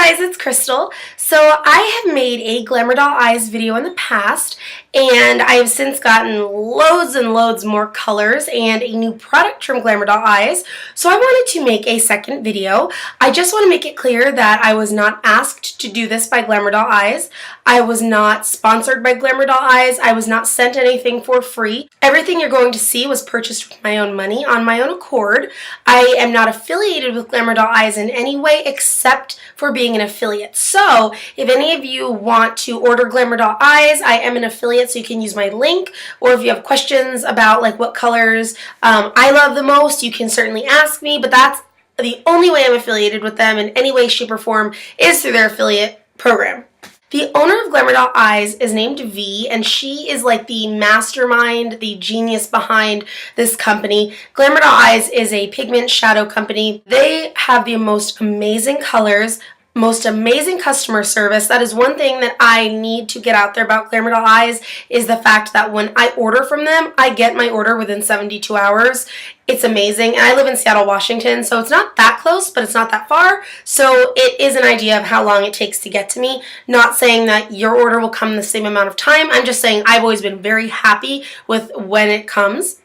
guys, it's Crystal. So I have made a Glamour Doll Eyes video in the past, and I have since gotten loads and loads more colors and a new product from Glamour Doll Eyes. So I wanted to make a second video. I just want to make it clear that I was not asked to do this by Glamour Doll Eyes. I was not sponsored by Glamour Doll Eyes. I was not sent anything for free. Everything you're going to see was purchased with my own money on my own accord. I am not affiliated with Glamour Doll Eyes in any way except for being an affiliate. So if any of you want to order Glamour Doll Eyes, I am an affiliate, so you can use my link. Or if you have questions about like what colors I love the most, you can certainly ask me, but that's the only way I'm affiliated with them in any way, shape, or form is through their affiliate program. The owner of Glamour Doll Eyes is named V, and she is like the mastermind, the genius behind this company. Glamour Doll Eyes is a pigment shadow company. They have the most amazing colors, most amazing customer service. That is one thing that I need to get out there about Glamour Doll Eyes, is the fact that when I order from them, I get my order within 72 hours. It's amazing. And I live in Seattle, Washington, so it's not that close, but it's not that far. So it is an idea of how long it takes to get to me. Not saying that your order will come in the same amount of time. I'm just saying I've always been very happy with when it comes.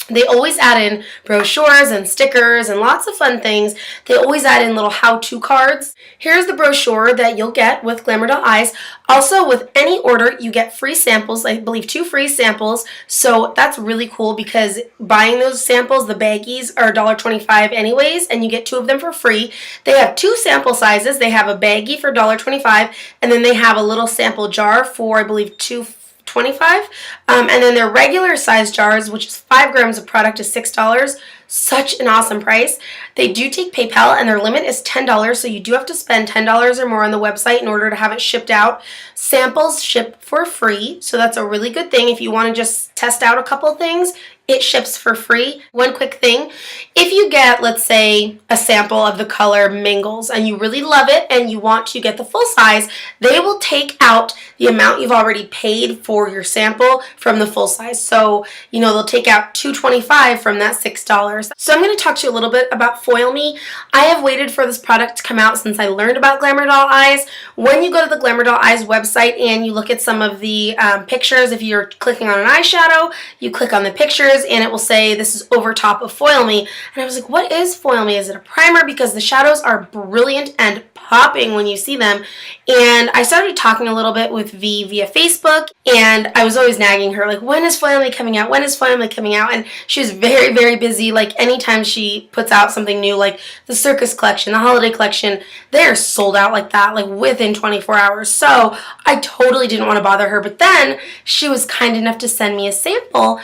They always add in brochures and stickers and lots of fun things. They always add in little how-to cards. Here's the brochure that you'll get with Glamour Doll Eyes. Also, with any order, you get free samples. I believe 2 free samples. So that's really cool because buying those samples, the baggies, are $1.25 anyways, and you get 2 of them for free. They have 2 sample sizes. They have a baggie for $1.25, and then they have a little sample jar for, I believe, $2.25. And then their regular size jars, which is 5 grams of product, is $6. Such an awesome price. They do take PayPal, and their limit is $10, so you do have to spend $10 or more on the website in order to have it shipped out. Samples ship for free, so that's a really good thing. If you want to just test out a couple things, it ships for free. One quick thing, if you get, let's say, a sample of the color Mingles and you really love it and you want to get the full size, they will take out the amount you've already paid for your sample from the full size. So, they'll take out $2.25 from that $6. So I'm going to talk to you a little bit about Foil Me. I have waited for this product to come out since I learned about Glamour Doll Eyes. When you go to the Glamour Doll Eyes website and you look at some of the pictures, if you're clicking on an eyeshadow, you click on the pictures, and it will say this is over top of Foil Me. And I was like, what is Foil Me? Is it a primer? Because the shadows are brilliant and popping when you see them. And I started talking a little bit with V via Facebook, and I was always nagging her, like, when is Foil Me coming out? When is Foil Me coming out? And she was very, very busy. Like, anytime she puts out something new, like the Circus collection, the Holiday collection, they're sold out like that, like within 24 hours. So I totally didn't want to bother her. But then she was kind enough to send me a sample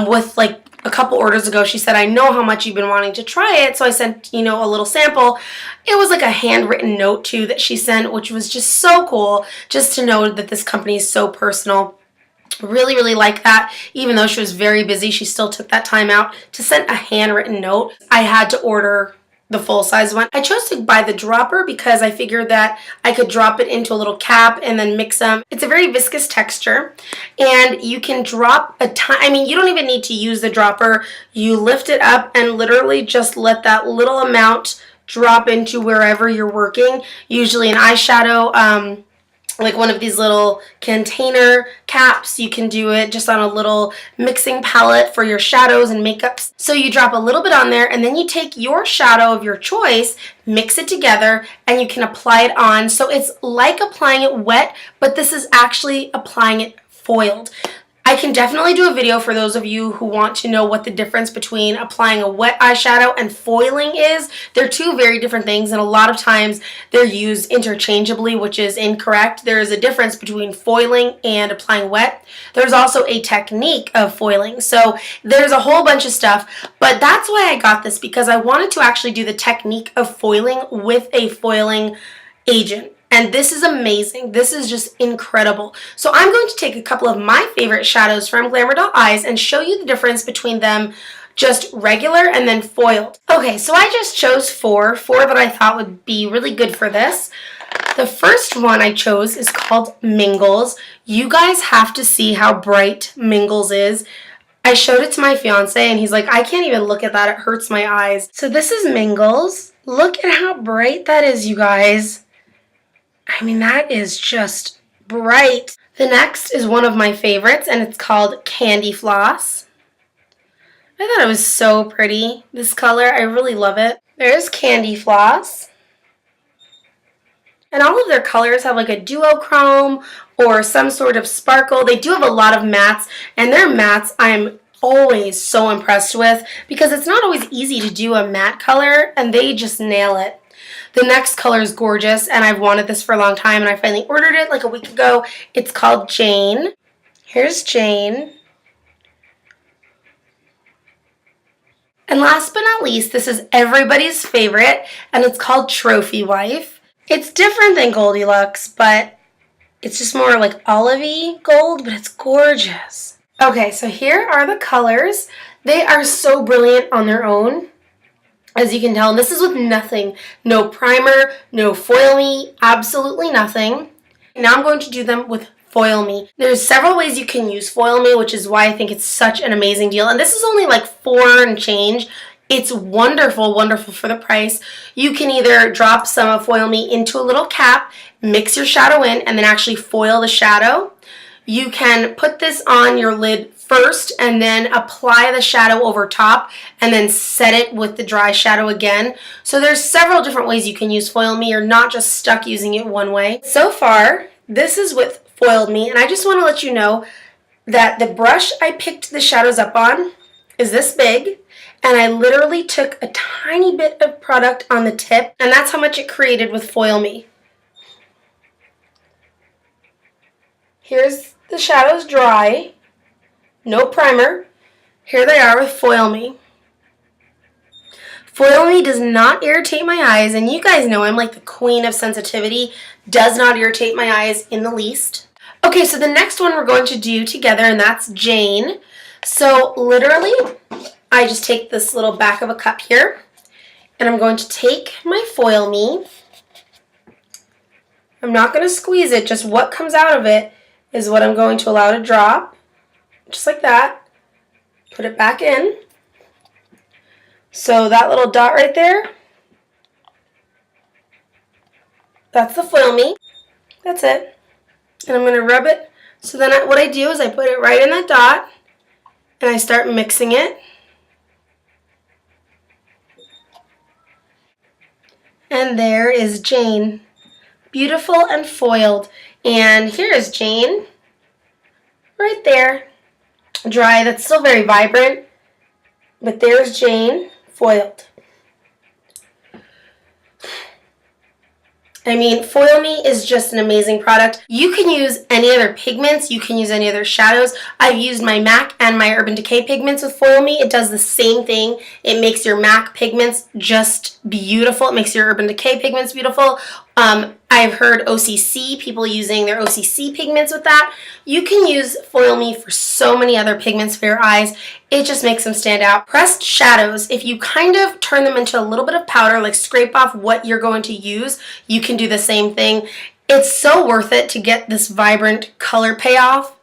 with like a couple orders ago. She said, I know how much you've been wanting to try it, so I sent, a little sample. It was like a handwritten note too that she sent, which was just so cool, just to know that this company is so personal. Really, really like that. Even though she was very busy, she still took that time out to send a handwritten note. I had to order the full size one. I chose to buy the dropper because I figured that I could drop it into a little cap and then mix them. It's a very viscous texture, and you can drop you don't even need to use the dropper. You lift it up and literally just let that little amount drop into wherever you're working. Usually an eyeshadow, like one of these little container caps. You can do it just on a little mixing palette for your shadows and makeups. So you drop a little bit on there, and then you take your shadow of your choice, mix it together, and you can apply it on. So it's like applying it wet, but this is actually applying it foiled. I can definitely do a video for those of you who want to know what the difference between applying a wet eyeshadow and foiling is. They're 2 very different things, and a lot of times they're used interchangeably, which is incorrect. There is a difference between foiling and applying wet. There's also a technique of foiling. So there's a whole bunch of stuff, but that's why I got this, because I wanted to actually do the technique of foiling with a foiling agent. And this is amazing. This is just incredible. So I'm going to take a couple of my favorite shadows from Glamour Doll Eyes and show you the difference between them just regular and then foiled. Okay, so I just chose four that I thought would be really good for this. The first one I chose is called Mingles. You guys have to see how bright Mingles is. I showed it to my fiance and he's like, I can't even look at that. It hurts my eyes. So this is Mingles. Look at how bright that is, you guys. I mean, that is just bright. The next is one of my favorites, and it's called Candy Floss. I thought it was so pretty, this color. I really love it. There's Candy Floss. And all of their colors have like a duochrome or some sort of sparkle. They do have a lot of mattes, and their mattes I'm always so impressed with because it's not always easy to do a matte color, and they just nail it. The next color is gorgeous, and I've wanted this for a long time, and I finally ordered it like a week ago. It's called Jane. Here's Jane. And last but not least, this is everybody's favorite, and it's called Trophy Wife. It's different than Goldilocks, but it's just more like olivey gold, but it's gorgeous. Okay, so here are the colors. They are so brilliant on their own, as you can tell. And this is with nothing. No primer, no foil me, absolutely nothing. Now I'm going to do them with Foil Me. There's several ways you can use Foil Me, which is why I think it's such an amazing deal. And this is only like $4 and change. It's wonderful, wonderful for the price. You can either drop some of Foil Me into a little cap, mix your shadow in, and then actually foil the shadow. You can put this on your lid first and then apply the shadow over top and then set it with the dry shadow again. So there's several different ways you can use Foil Me. You're not just stuck using it one way. So far, this is with Foiled Me, and I just want to let you know that the brush I picked the shadows up on is this big, and I literally took a tiny bit of product on the tip, and that's how much it created with Foil Me. Here's the shadows dry, no primer. Here they are with Foil Me. Foil Me does not irritate my eyes, and you guys know I'm like the queen of sensitivity. Does not irritate my eyes in the least. Okay, so the next one we're going to do together, and that's Jane. So literally, I just take this little back of a cup here, and I'm going to take my Foil Me. I'm not going to squeeze it, just what comes out of it is what I'm going to allow to drop, just like that. Put it back in. So that little dot right there, that's the Foil Me. That's it. And I'm going to rub it. So then what I do is I put it right in that dot, and I start mixing it. And there is Jane. Beautiful and foiled. And here is Jane. Right there. Dry. That's still very vibrant. But there's Jane. Foiled. I mean, Foil Me is just an amazing product. You can use any other pigments. You can use any other shadows. I've used my MAC and my Urban Decay pigments with Foil Me. It does the same thing. It makes your MAC pigments just beautiful. It makes your Urban Decay pigments beautiful. I've heard OCC, people using their OCC pigments with that. You can use Foil Me for so many other pigments for your eyes. It just makes them stand out. Pressed shadows, if you kind of turn them into a little bit of powder, like scrape off what you're going to use, you can do the same thing. It's so worth it to get this vibrant color payoff.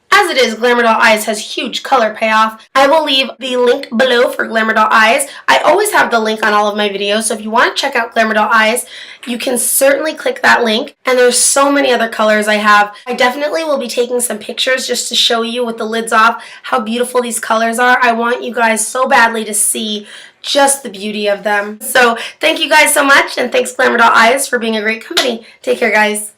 As it is, Glamour Doll Eyes has huge color payoff. I will leave the link below for Glamour Doll Eyes. I always have the link on all of my videos, so if you want to check out Glamour Doll Eyes, you can certainly click that link. And there's so many other colors I have. I definitely will be taking some pictures just to show you with the lids off how beautiful these colors are. I want you guys so badly to see just the beauty of them. So thank you guys so much, and thanks Glamour Doll Eyes for being a great company. Take care, guys.